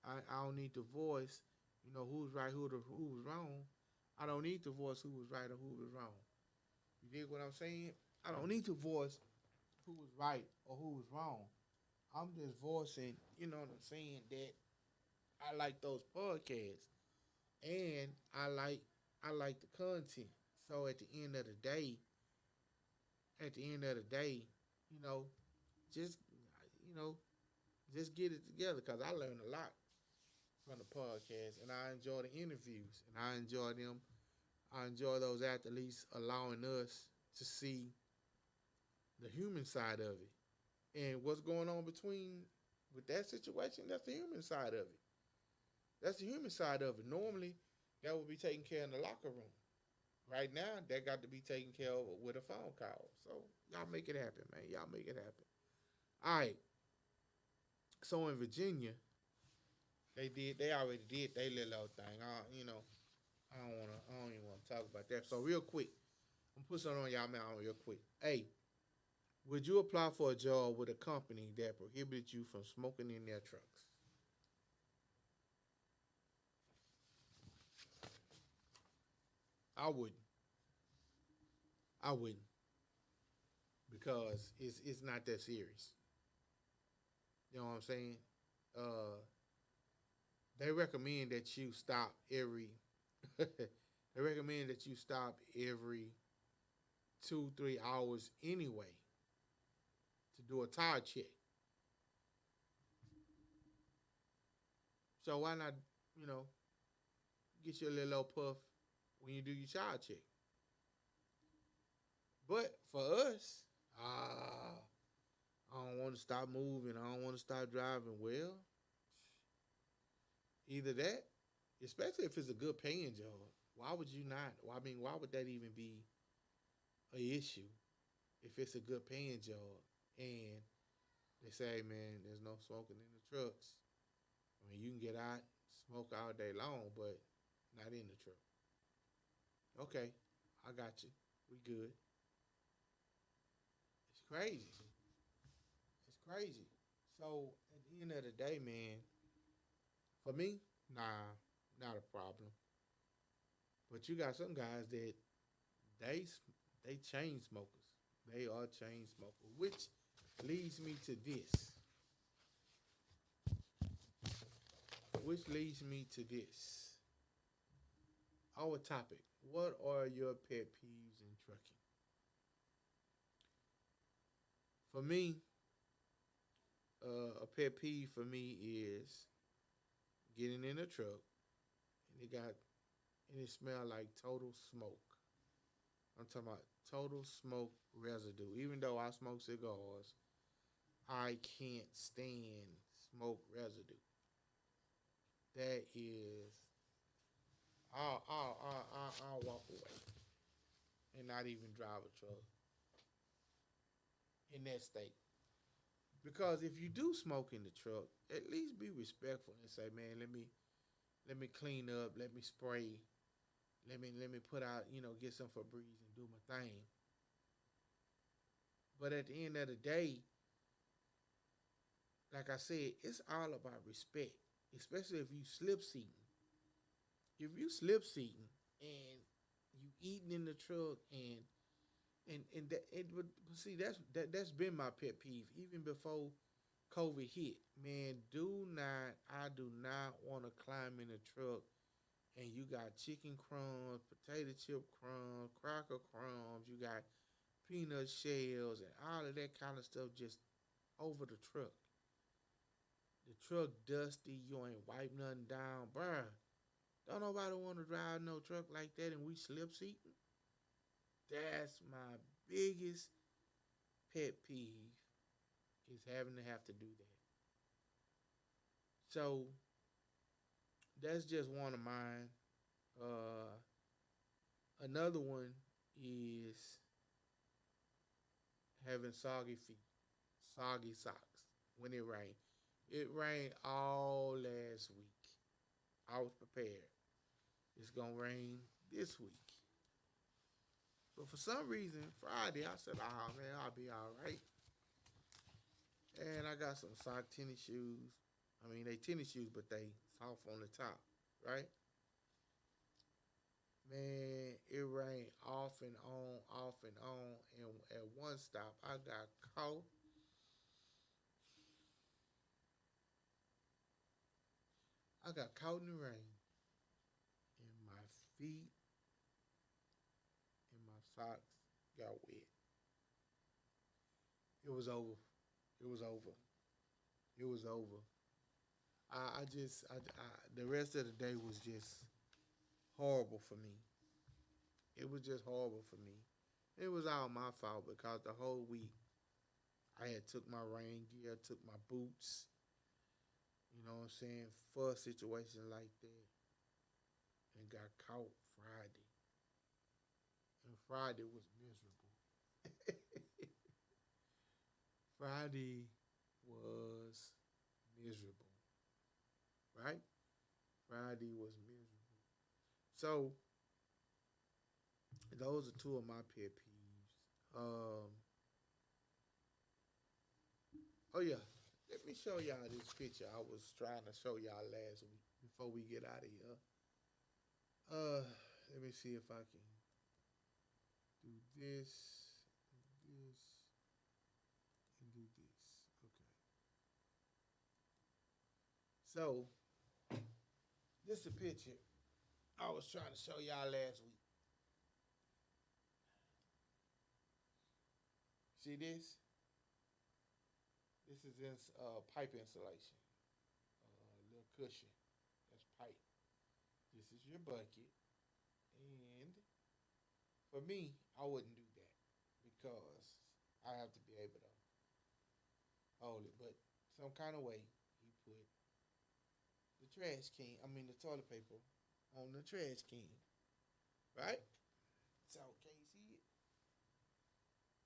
I don't need to voice, who's right, who was wrong. I don't need to voice who was right or who was wrong. You dig what I'm saying? I don't need to voice who was right or who was wrong. I'm just voicing, you know what I'm saying, that I like those podcasts and I like the content. So at the end of the day, you know, just you know, just get it together because I learned a lot from the podcast and I enjoy the interviews and I enjoy them. I enjoy those athletes allowing us to see the human side of it and what's going on between with that situation. That's the human side of it. That's the human side of it. Normally, that would be taken care of in the locker room. Right now, that got to be taken care of with a phone call. So y'all make it happen, man. Y'all make it happen. All right. So in Virginia, they already did their little old thing. I don't even want to talk about that. So real quick, I'm put something on y'all man real quick. Hey, would you apply for a job with a company that prohibited you from smoking in their trucks? I wouldn't. I wouldn't because it's not that serious. You know what I'm saying? Uh, they recommend that you stop every. they recommend that you stop every 2-3 hours anyway to do a tire check. So why not, you know, get your little puff when you do your tire check? But for us, I don't want to stop moving. I don't want to stop driving. Well, either that, especially if it's a good paying job. Why would you not? Well, I mean, why would that even be a issue if it's a good paying job and they say, hey, man, there's no smoking in the trucks. I mean, you can get out, smoke all day long, but not in the truck. Okay, I got you. We good. It's crazy. It's crazy. So at the end of the day, man, for me, nah, not a problem. But you got some guys that they they chain smokers. They are chain smokers, which leads me to this. Which leads me to this. Our topic. What are your pet peeves in trucking? For me, a pet peeve for me is getting in a truck and it smell like total smoke. I'm talking about total smoke residue. Even though I smoke cigars, I can't stand smoke residue. That is, I'll walk away and not even drive a truck in that state. Because if you do smoke in the truck, at least be respectful and say, man, let me clean up, let me spray, let me put out, get some Febreze and do my thing. But at the end of the day, like I said, it's all about respect, especially if you slip seating. If you slip seating and you eating in the truck and that it would see that's been my pet peeve even before COVID hit. Man, I do not want to climb in a truck and you got chicken crumbs, potato chip crumbs, cracker crumbs, you got peanut shells and all of that kind of stuff just over the truck. The truck dusty, you ain't wipe nothing down, bruh. Don't nobody want to drive no truck like that and we slip seating. That's my biggest pet peeve is having to have to do that. So that's just one of mine. Uh, Another one is having soggy feet, soggy socks when it rained. It rained all last week. I was prepared. It's gonna rain this week. But for some reason, Friday, I said, oh man, I'll be all right. And I got some sock tennis shoes. I mean, they tennis shoes, but they soft on the top, right? Man, it rained off and on, off and on. And at one stop, I got caught in the rain. And my feet and my socks got wet. It was over. It was over. It was over. The rest of the day was just horrible for me. It was just horrible for me. It was all my fault because the whole week I had took my rain gear, took my boots, you know what I'm saying, for a situation like that and got caught Friday. And Friday was miserable. Friday was miserable, right? Friday was miserable. So those are two of my pet peeves. Oh yeah, let me show y'all this picture I was trying to show y'all last week before we get out of here. Uh, Let me see if I can do this, do this, and do this. Okay. So this is a picture I was trying to show y'all last week. See this? This is this pipe insulation, little cushion. That's pipe. This is your bucket, and for me, I wouldn't do that because I have to be able to hold it. But some kind of way, he put the trash can. I mean the toilet paper on the trash can. right? So can you see it?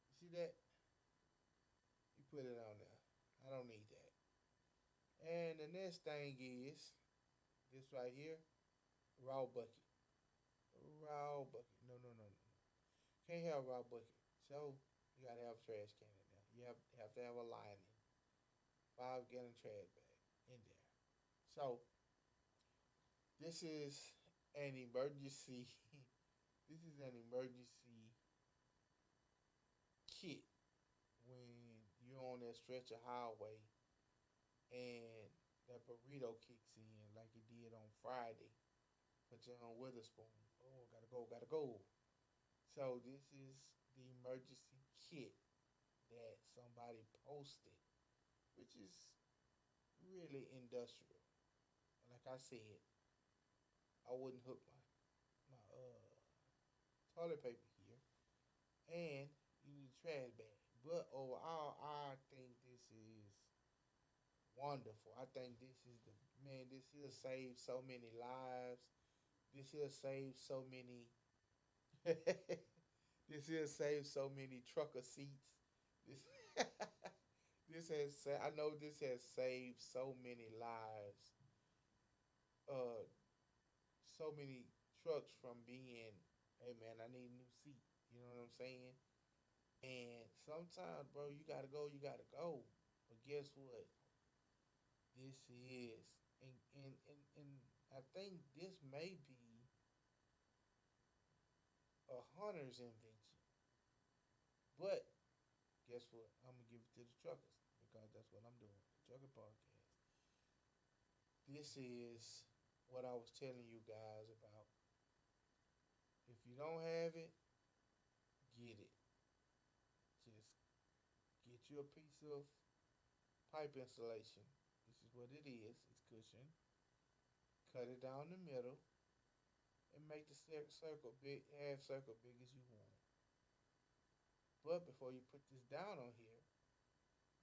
You see that? You put it on there. I don't need that. And the next thing is this right here, raw bucket. Raw bucket. No, no, no, no, no. Can't have raw bucket. So you gotta have a trash can in there. You have to have a lining. 5 gallon trash bag in there. So this is an emergency. This is an emergency kit when you're on that stretch of highway and that burrito kicks in like it did on Friday. Put you on Witherspoon. Oh, gotta go, gotta go. So this is the emergency kit that somebody posted, which is really industrial. Like I said, I wouldn't hook my toilet paper here, and you need a trash bag. But overall, I think this is wonderful. I think this is the man. This will save so many lives. This will save so many. This will save so many trucker seats. This this has I know this has saved so many lives. Uh, so many trucks from being, hey man, I need a new seat. You know what I'm saying? And sometimes, bro, you gotta go. You gotta go. But guess what? This is, and I think this may be a hunter's invention. But guess what? I'm gonna give it to the truckers because that's what I'm doing. The trucker podcast. This is what I was telling you guys about. If you don't have it, get it. Just get you a piece of pipe insulation. This is what it is. It's cushion. Cut it down the middle and make the circle big, half circle big as you want it. But before you put this down on here,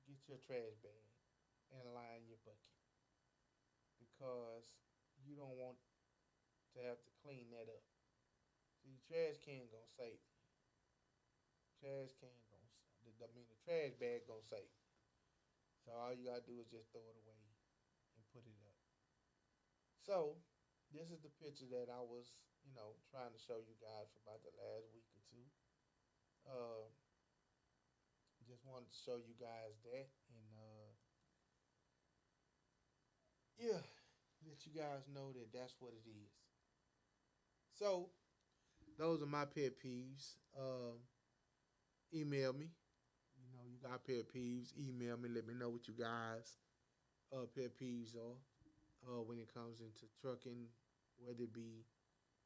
get your trash bag and line your bucket because you don't want to have to clean that up. See, the trash can gonna save you. Trash can gonna, I mean, the trash bag gonna save you. So all you gotta do is just throw it away and put it up. So this is the picture that I was, trying to show you guys for about the last week or two. Uh, just wanted to show you guys that, and yeah, let you guys know that that's what it is. So those are my pet peeves. Email me. You got pet peeves. Email me. Let me know what you guys pet peeves are when it comes into trucking, whether it be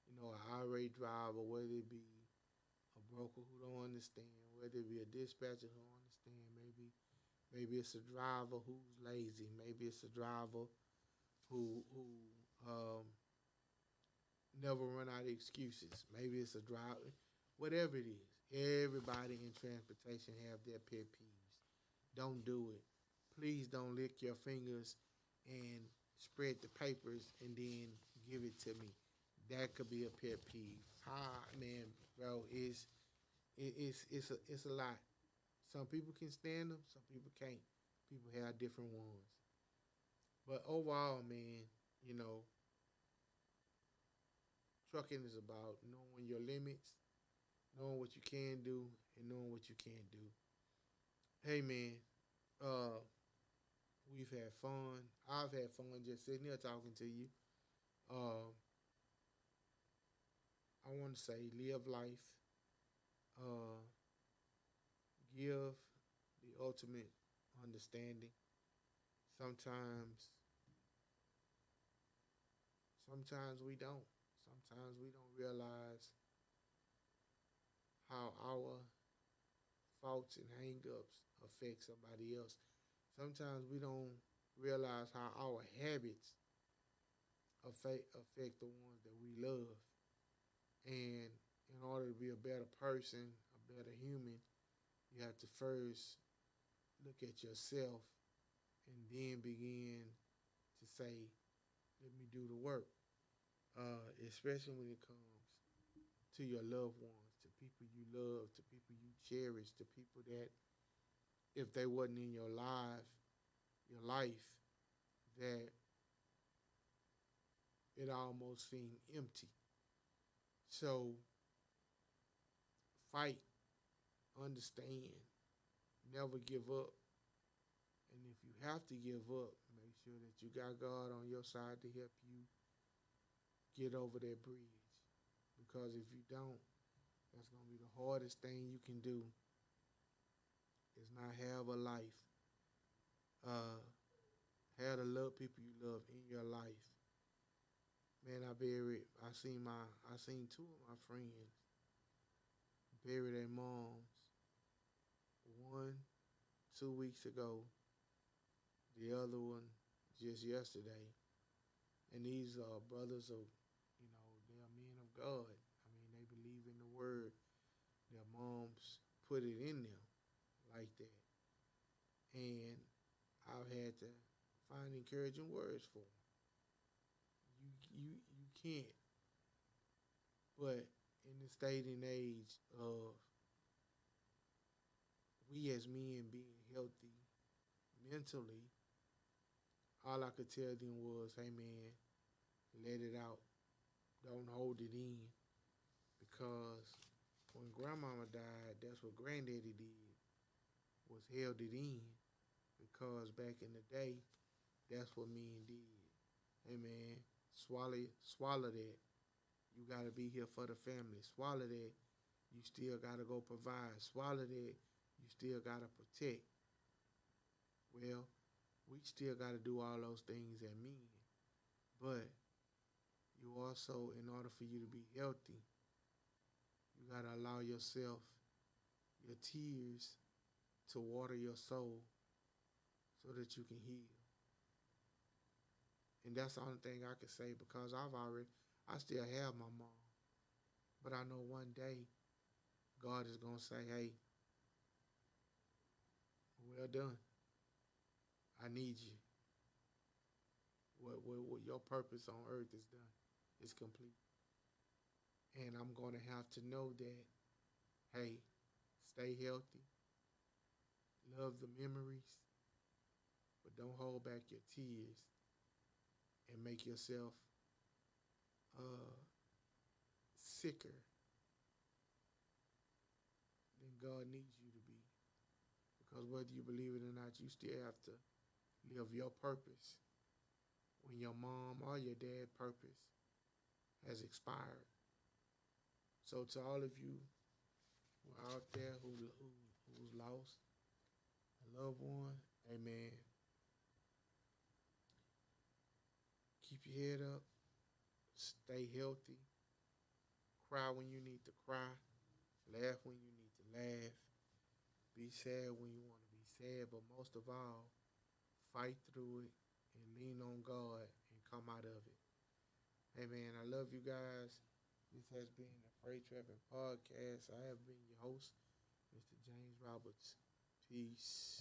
an irate driver, whether it be a broker who don't understand, whether it be a dispatcher who don't understand, maybe it's a driver who's lazy, maybe it's a driver who um, never run out of excuses, maybe it's a driver, whatever it is. Everybody in transportation have their pet peeves. Don't do it. Please don't lick your fingers and spread the papers and then give it to me. That could be a pet peeve. Ah, man, bro, it's a lot. Some people can stand them, some people can't. People have different ones. But overall, man, you know, trucking is about knowing your limits, knowing what you can do, and knowing what you can't do. Hey, man, uh, we've had fun. I've had fun just sitting here talking to you. Uh, I want to say live life. Uh, give the ultimate understanding. Sometimes, sometimes we don't. Sometimes we don't realize how our faults and hangups affect somebody else. Sometimes we don't realize how our habits affect the ones that we love. And in order to be a better person, a better human, you have to first look at yourself and then begin to say, let me do the work. Especially when it comes to your loved ones, to people you love, to people you cherish, to people that if they wasn't in your life, that it almost seemed empty. So fight, understand, never give up. And if you have to give up, make sure that you got God on your side to help you get over that bridge. Because if you don't, that's going to be the hardest thing you can do is not have a life. Have the love people you love in your life. Man, I seen two of my friends bury their moms. One 2 weeks ago, the other one just yesterday. And these are brothers of, they're men of God. I mean, they believe in the word. Their moms put it in them like that. And I've had to find encouraging words for them. You can't. But in the state and age of we as men being healthy mentally, all I could tell them was, hey man, let it out. Don't hold it in. Because when grandmama died, that's what granddaddy did, was held it in. Because back in the day, that's what men did. Hey man, swallow that. You gotta be here for the family. Swallow that. You still gotta go provide. Swallow that. You still gotta protect. Well, we still gotta do all those things as men. But you also, in order for you to be healthy, you gotta allow yourself, your tears, to water your soul so that you can heal. And that's the only thing I can say because I still have my mom. But I know one day God is going to say, hey, well done. I need you. What your purpose on earth is done. It's complete. And I'm going to have to know that, hey, stay healthy. Love the memories. But don't hold back your tears and make yourself sicker than God needs you to be. Because whether you believe it or not, you still have to live your purpose when your mom or your dad's purpose has expired. So to all of you who are out there who's lost a loved one, amen. Keep your head up. Stay healthy. Cry when you need to cry. Laugh when you need to laugh. Be sad when you want to be sad. But most of all, fight through it and lean on God and come out of it. Hey man, I love you guys. This has been the Freight Trapping Podcast. I have been your host, Mr. James Roberts. Peace.